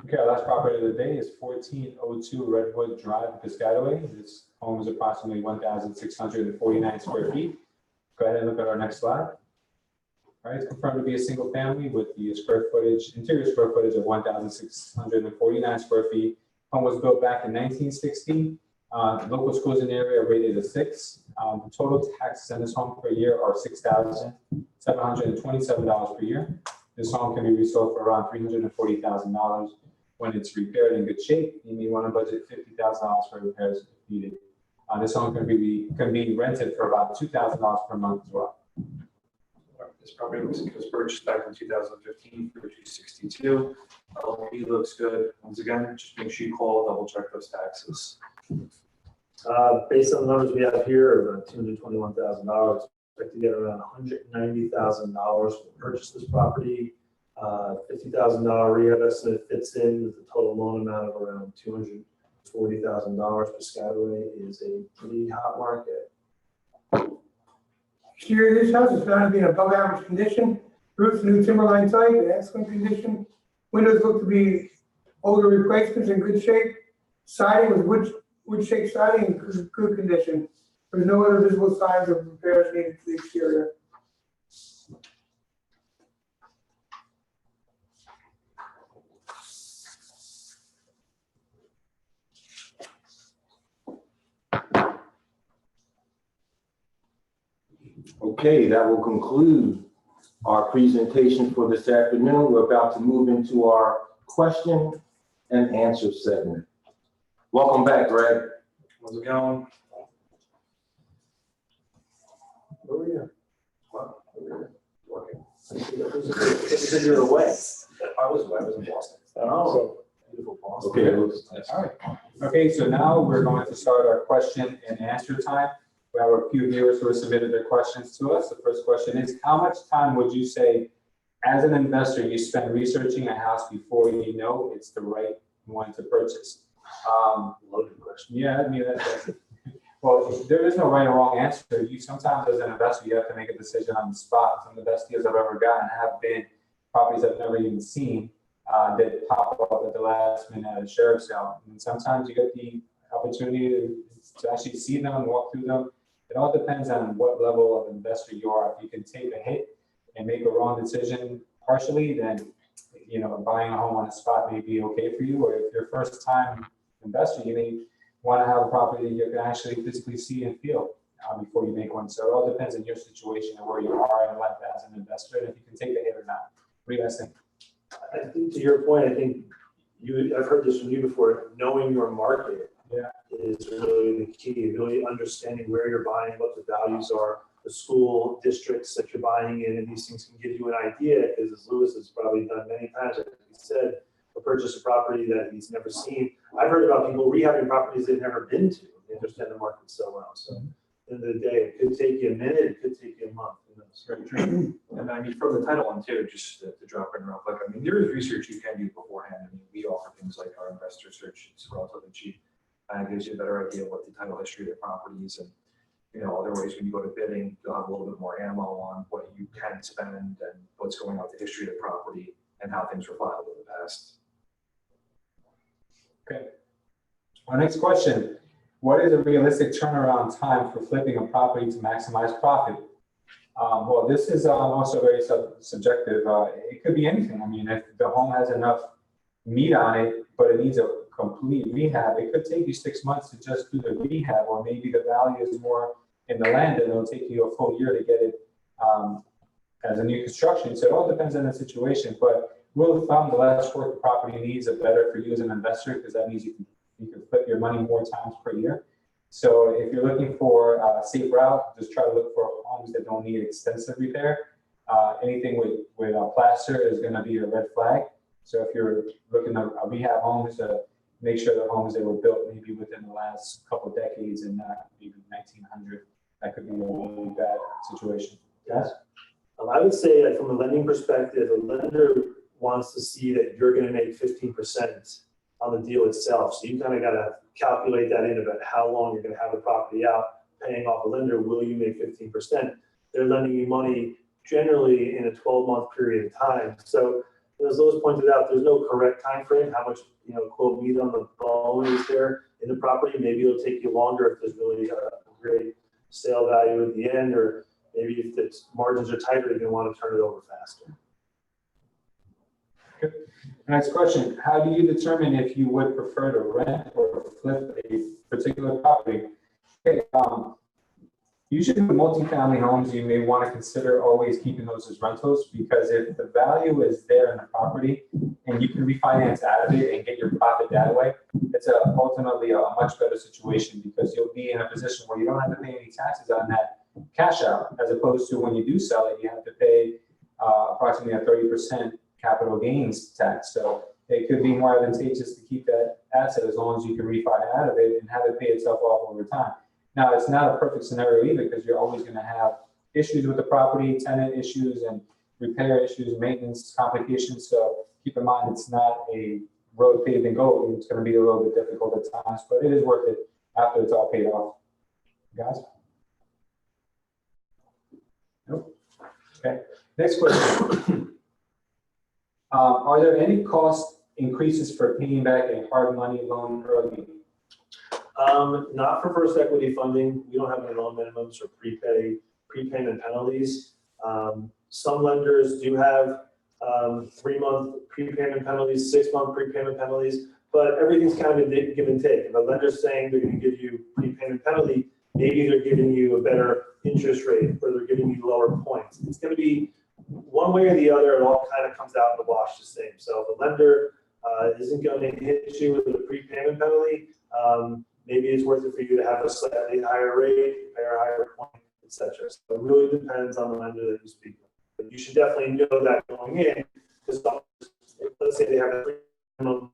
Okay, our last property of the day is 1402 Redwood Drive, Piscataway. This home is approximately 1,649 square feet. Go ahead and look at our next slide. All right, it's confirmed to be a single family with the interior square footage of 1,649 square feet. Home was built back in 1960. Local schools in the area are rated a 6. The total taxes on this home per year are $6,727 per year. This home can be resold for around $340,000 when it's repaired in good shape. You may want to budget $50,000 for repairs if needed. This home can be rented for about $2,000 per month as well. This property was purchased back in 2015 for $262,000. LP looks good. Once again, just make sure you call, double check those taxes. Based on the numbers we have here, around $221,000, expect to get around $190,000 to purchase this property. $50,000 rehab estimate fits in with a total loan amount of around $240,000. Piscataway is a pretty hot market. Exterior of this house is found to be in above average condition. Roof's new timberline type, in excellent condition. Windows look to be older replacements in good shape. Siding was wood shake siding in good condition. There's no other visible signs of repairs needed to the exterior. Okay, that will conclude our presentation for this afternoon. We're about to move into our question and answer segment. Welcome back, Greg. How's it going? Where were you? What? Working. You said you were away. I was in Boston. Oh, beautiful Boston. Okay. All right. Okay, so now we're going to start our question and answer time. We have a few viewers who have submitted their questions to us. The first question is, how much time would you say, as an investor, you spend researching a house before you know it's the right one to purchase? Loaded question. Yeah, I mean, well, there is no right or wrong answer. You sometimes, as an investor, you have to make a decision on the spot. Some of the best deals I've ever gotten have been properties I've never even seen that pop up at the last minute at a sheriff sale. And sometimes you get the opportunity to actually see them and walk through them. It all depends on what level of investor you are. If you can take a hit and make a wrong decision partially, then buying a home on the spot may be okay for you. Or if you're a first-time investor, you may want to have a property that you can actually physically see and feel before you make one. So it all depends on your situation and where you are in life as an investor, and if you can take a hit or not. What do you guys think? I think to your point, I've heard this from you before, knowing your market is really the key, really understanding where you're buying, what the values are, the school districts that you're buying in, and these things can give you an idea, because as Lewis has probably done many times, like he said, to purchase a property that he's never seen. I've heard about people rehabbing properties they've never been to. They understand the market so well. So at the end of the day, it could take you a minute, it could take you a month. Very true. And I mean, from the title one too, just to drop in real quick, I mean, there is research you can do beforehand. I mean, we offer things like our investor search. It's relatively cheap. And it gives you a better idea of what the title history of the properties and, other ways when you go to bidding, you'll have a little bit more ammo on what you can spend and what's going on with the history of the property and how things were filed in the past. Okay. Our next question. What is a realistic turnaround time for flipping a property to maximize profit? Well, this is also very subjective. It could be anything. I mean, if the home has enough meat on it, but it needs a complete rehab, it could take you 6 months to just do the rehab, or maybe the value is more in the land and it'll take you a full year to get it as a new construction. So it all depends on the situation. But rule of thumb, the less work the property needs, the better for you as an investor, because that means you can flip your money more times per year. So if you're looking for a safe route, just try to look for homes that don't need extensive repair. Anything with plaster is going to be a red flag. So if you're looking at rehab homes, make sure the homes that were built maybe within the last couple of decades and not maybe 1900. That could be a really bad situation. Yes? I would say that from a lending perspective, a lender wants to see that you're going to make 15% on the deal itself. So you kind of got to calculate that in about how long you're going to have the property out. Paying off a lender, will you make 15%? They're lending you money generally in a 12-month period of time. So as Lois pointed out, there's no correct time frame, how much, quote, meat on the bone is there in the property. Maybe it'll take you longer if there's really a great sale value at the end, or maybe if the margins are tighter, you're going to want to turn it over faster. Okay. Next question. How do you determine if you would prefer to rent or flip a particular property? Okay. Usually with multifamily homes, you may want to consider always keeping those as rentals, because if the value is there in the property and you can refinance out of it and get your profit that way, it's ultimately a much better situation, because you'll be in a position where you don't have to pay any taxes on that cash out, as opposed to when you do sell it, you have to pay approximately a 30% capital gains tax. So it could be more advantageous to keep that asset as long as you can refi out of it and have it pay itself off over time. Now, it's not a perfect scenario either, because you're always going to have issues with the property, tenant issues and repair issues, maintenance complications. So keep in mind, it's not a road paved and go. It's going to be a little bit difficult at times, but it is worth it after it's all paid off. Guys? Nope. Okay. Next question. Are there any cost increases for paying back a hard money loan early? Not for first equity funding. We don't have any loan minimums or prepayment penalties. Some lenders do have 3-month prepayment penalties, 6-month prepayment penalties, but everything's kind of a give and take. If a lender's saying they're going to give you prepayment penalty, maybe they're giving you a better interest rate or they're giving you lower points. It's going to be one way or the other. It all kind of comes out in the wash the same. So if a lender isn't going to hit you with a prepayment penalty, maybe it's worth it for you to have a slightly higher rate, pay a higher point, etc. So it really depends on the lender that you speak with. But you should definitely know that going in, because let's say they have a 3-month,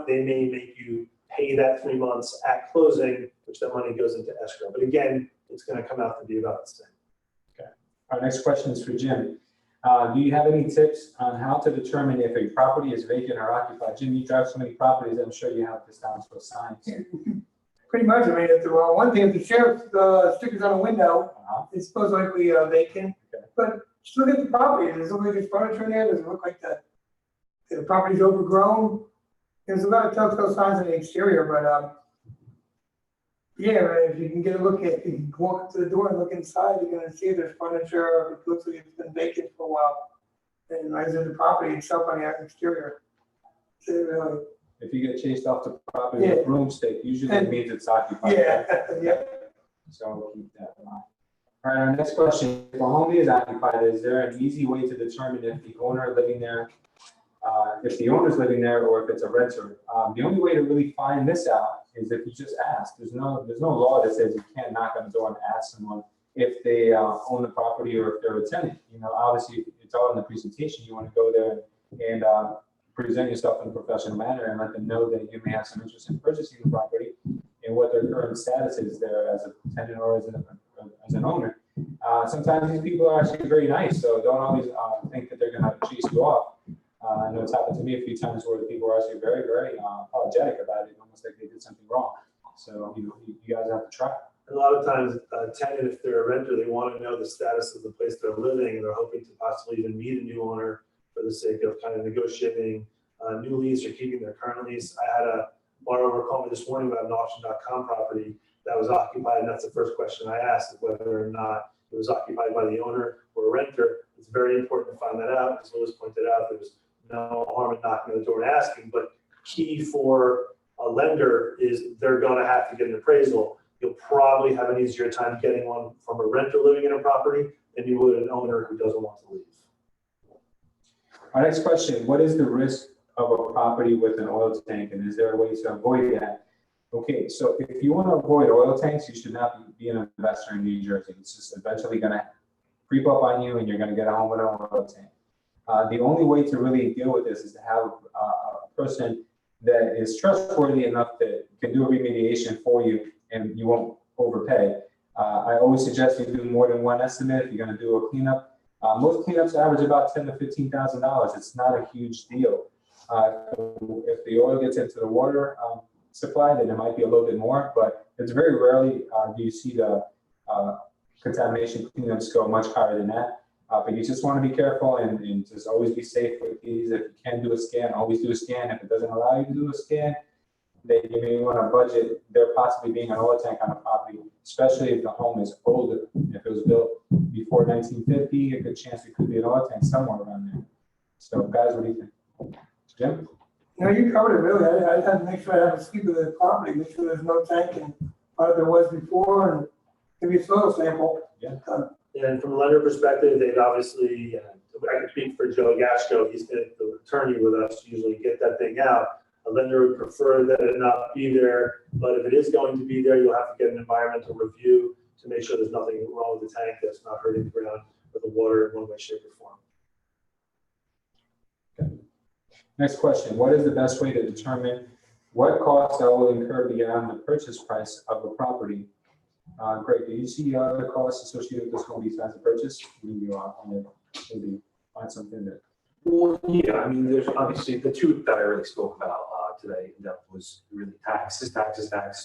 they may make you pay that 3 months at closing, which that money goes into escrow. But again, it's going to come out to be about the same. Okay. Our next question is for Jim. Do you have any tips on how to determine if a property is vacant or occupied? Jim, you drive so many properties, I'm sure you have this down to a science. Pretty much, I mean, if the, one thing, if the sheriff's stickers on a window, it's most likely vacant. Okay. But just look at the property. Does it look like there's furniture in there? Does it look like the property's overgrown? There's a lot of telltale signs on the exterior, but yeah, if you can get a look at, you can walk up to the door and look inside, you're gonna see if there's furniture, or if it looks like it's been vacant for a while. And right in the property itself on the exterior. So, If you get chased off the property with a broomstick, usually it means it's occupied. yeah, yeah. So keep that in mind. All right, our next question. If a home is occupied, is there an easy way to determine if the owner living there, if the owner's living there or if it's a renter? The only way to really find this out is if you just ask. There's no law that says you can't knock on the door and ask someone if they own the property or if they're a tenant. You know, obviously it's all in the presentation. You want to go there and present yourself in a professional manner and let them know that you may have some interest in purchasing the property and what their current status is there as a tenant or as an owner. Sometimes these people are actually very nice, so don't always think that they're going to chase you off. I know it's happened to me a few times where the people are actually very, very apologetic about it, almost like they did something wrong. So you guys have to try. And a lot of times, a tenant, if they're a renter, they want to know the status of the place they're living, and they're hoping to possibly even meet a new owner for the sake of kind of negotiating a new lease or keeping their current lease. I had a borrower call me this morning about an auction.com property that was occupied, and that's the first question I asked, is whether or not it was occupied by the owner or a renter. It's very important to find that out. As Louis pointed out, there was no harm in knocking on the door and asking, but key for a lender is they're going to have to get an appraisal. You'll probably have an easier time getting one from a renter living in a property than you would an owner who doesn't want to leave. Our next question, what is the risk of a property with an oil tank, and is there a way to avoid that? Okay, so if you want to avoid oil tanks, you should not be an investor in New Jersey. It's just eventually going to creep up on you and you're going to get home with an oil tank. The only way to really deal with this is to have a person that is trustworthy enough that can do a remediation for you and you won't overpay. I always suggest you do more than one estimate if you're going to do a cleanup. Most cleanups average about $10,000 to $15,000. It's not a huge deal. If the oil gets into the water supply, then it might be a little bit more, but it's very rarely do you see the contamination cleanups go much higher than that. But you just want to be careful and just always be safe with these. If you can do a scan, always do a scan. If it doesn't allow you to do a scan, then you may want to budget there possibly being an oil tank on the property, especially if the home is older. If it was built before 1950, a good chance it could be an oil tank somewhere around there. So guys, what do you think? Jim? No, you covered it really. I had to make sure I have a sweep of the property, make sure there's no tank and what there was before, and maybe a soil sample. Yeah. And from a lender perspective, they'd obviously, I can speak for Joe Gashko, he's the attorney with us to usually get that thing out. A lender would prefer that it not be there, but if it is going to be there, you'll have to get an environmental review to make sure there's nothing wrong with the tank that's not hurting the ground or the water in one way, shape, or form. Okay. Next question, what is the best way to determine what costs I will incur beyond the purchase price of the property? Great. Do you see other costs associated with this home besides the purchase? Maybe you want to maybe find something that. Well, yeah, I mean, there's obviously the two that I really spoke about today in depth was really taxes.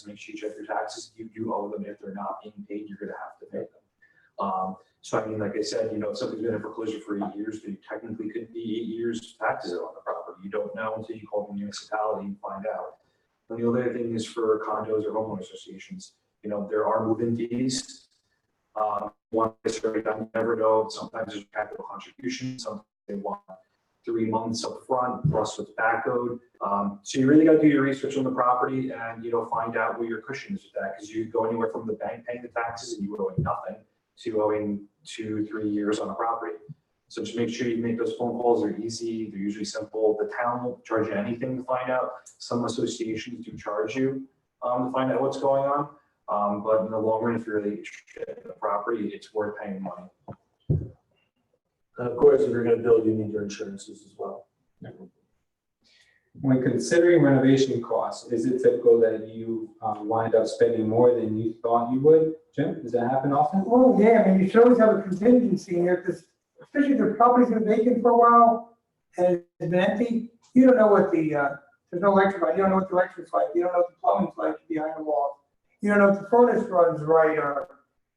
Make sure you check your taxes. You owe them. If they're not being paid, you're gonna have to pay them. So I mean, like I said, if something's been in foreclosure for 8 years, they technically could be 8 years taxes on the property. You don't know until you call the municipality and find out. And the other thing is for condos or homeowner associations, there are move-in fees. One is very done, you never know. Sometimes there's capital contribution, sometimes they want 3 months up front plus what's back owed. So you really got to do your research on the property and find out where your cushion is with that, because you go anywhere from the bank paying the taxes and you owing nothing to owing 2-3 years on a property. So just make sure you make those phone calls. They're easy. They're usually simple. The town won't charge you anything to find out. Some associations do charge you to find out what's going on. But in the long run, if you're really interested in the property, it's worth paying money. And of course, if you're going to build, you need your insurances as well. When considering renovation costs, is it typical that you wind up spending more than you thought you would? Jim, does that happen often? Well, yeah, I mean, you should always have a contingency in there, because especially if the property's been vacant for a while and it's been empty, you don't know what there's no electric on, you don't know what the electric's like, you don't know what the plumbing's like behind the wall. You don't know if the furnace runs right, or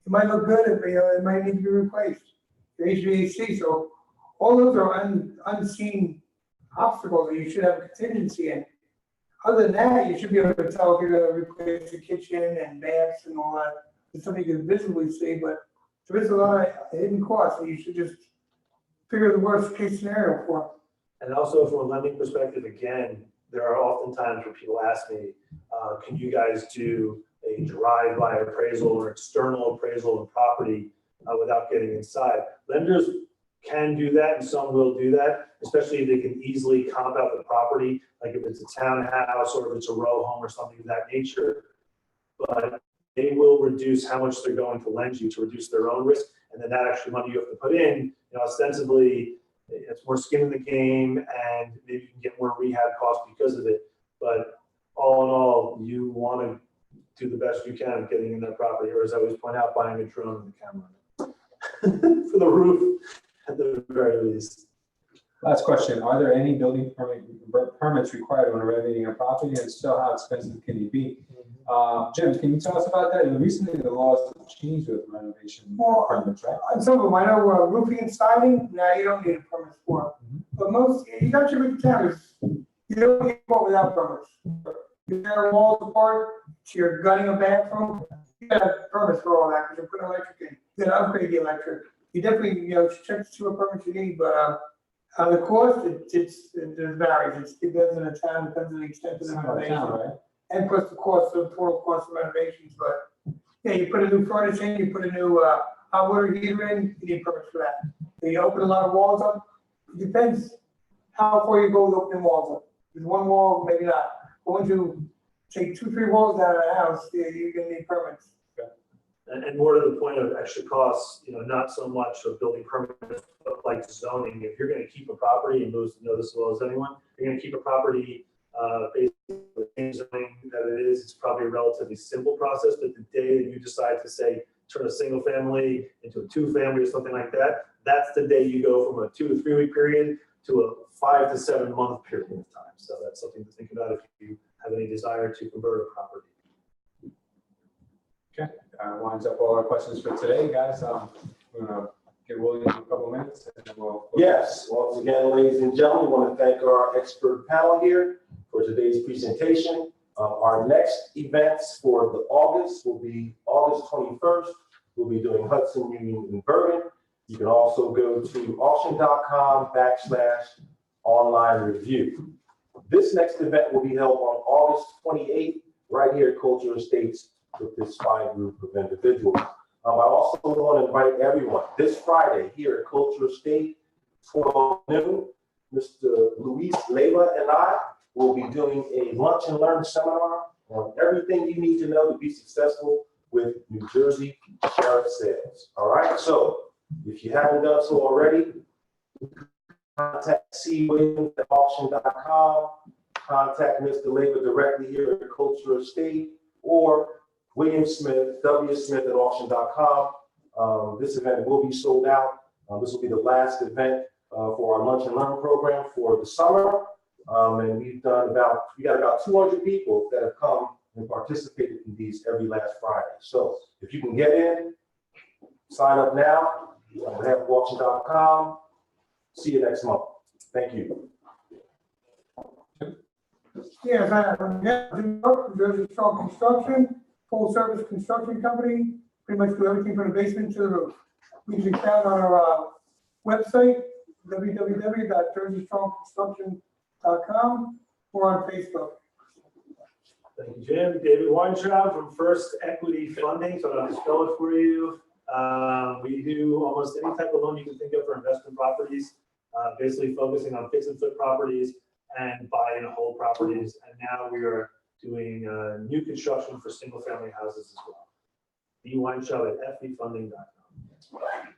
it might look good, it might need to be replaced. Your HVAC, so all those are unseen obstacles that you should have a contingency in. Other than that, you should be able to tell if you're going to replace the kitchen and baths and all that. It's something you can visibly see, but there is a lot of hidden costs that you should just figure the worst case scenario for. And also from a lending perspective, again, there are often times where people ask me, can you guys do a drive-by appraisal or external appraisal of property without getting inside? Lenders can do that, and some will do that, especially if they can easily comp out the property, like if it's a townhouse or if it's a row home or something of that nature. But they will reduce how much they're going to lend you to reduce their own risk, and then that extra money you have to put in, ostensibly, it's more skin in the game, and maybe you can get more rehab costs because of it. But all in all, you want to do the best you can getting in that property, or as I always point out, buying a drone and a camera for the roof at the very least. Last question, are there any building permits required when renovating a property, and still how expensive can it be? Jim, can you tell us about that? Recently the laws have changed with renovation permits, right? On some of them, I know roofing and siding, now you don't need a permit for. But most, you got your big towns, you don't need one without permits. You tear walls apart, you're gutting a bathroom, you got permits for all that, because you're putting electric in. You got to upgrade the electric. You definitely, check to see what permits you need, but the cost, it varies. It depends on the town, depends on the extent of the renovation. Right? And plus the cost of total cost of renovations, but yeah, you put a new furnace in, you put a new hot water heater in, you need permits for that. You open a lot of walls up, it depends how far you go with opening walls up. There's one wall, maybe not. But once you take 2-3 walls down of the house, yeah, you're gonna need permits. And more to the point of extra costs, not so much of building permits, but like zoning. If you're going to keep a property, and those know this as well as anyone, you're going to keep a property basically the same zoning that it is. It's probably a relatively simple process, but the day that you decide to say turn a single family into a 2-family or something like that, that's the day you go from a 2 to 3 week period to a 5 to 7 month period of time. So that's something to think about if you have any desire to convert a property. Okay, winds up all our questions for today, guys. We're gonna give William a couple minutes and then we'll. Yes, once again, ladies and gentlemen, we want to thank our expert panel here for today's presentation. Our next events for the August will be August 21st. We'll be doing Hudson Union in Bergen. You can also go to auction.com/online review. This next event will be held on August 28th, right here at Culture Estates with this fine group of individuals. I also want to invite everyone this Friday here at Culture Estate, 12 noon. Mr. Luis Leyva and I will be doing a lunch and learn seminar on everything you need to know to be successful with New Jersey sheriff sales. All right, so if you haven't done so already, contact cwilliams@auction.com, contact Mr. Leyva directly here at Culture Estate, or William Smith, wsmith@auction.com. This event will be sold out. This will be the last event for our Lunch and Learn program for the summer. And we got about 200 people that have come and participated in these every last Friday. So if you can get in, sign up now. On behalf of auction.com. See you next month. Thank you. Yes, Jersey Strong Construction, full service construction company, pretty much do everything from the basement to the roof. We can be found on our website, www.jerseystrongconstruction.com, or on Facebook. Thank you, Jim. David Weintraub from First Equity Funding, so I'll spell it for you. We do almost any type of loan you can think of for investment properties, basically focusing on fix and flip properties and buy and hold properties. And now we are doing new construction for single family houses as well. bweintraub@fbfunding.com.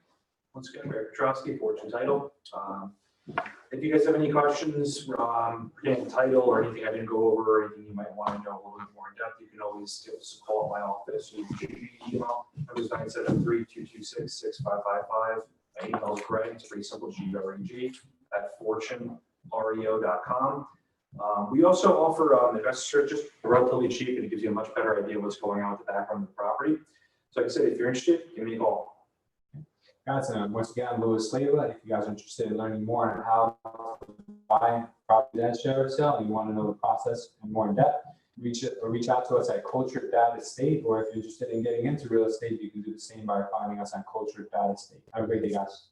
Once again, Mayor Petrowski, Fortune Title. If you guys have any questions pertaining to title or anything I didn't go over, or anything you might want to know a little bit more in depth, you can always give us a call at my office. You can shoot me an email. It was 973-226-6555. My email is Greg. It's pretty simple, greg@fortunereo.com. We also offer investor searches relatively cheap, and it gives you a much better idea of what's going on with the background of the property. So like I said, if you're interested, give me a call. Guys, once again, I'm Louis Slava. If you guys are interested in learning more on how to buy property at share or sale, and you want to know the process and more in depth, reach out to us at culture.estate, or if you're interested in getting into real estate, you can do the same by finding us on culture.estate. Have a great day, guys.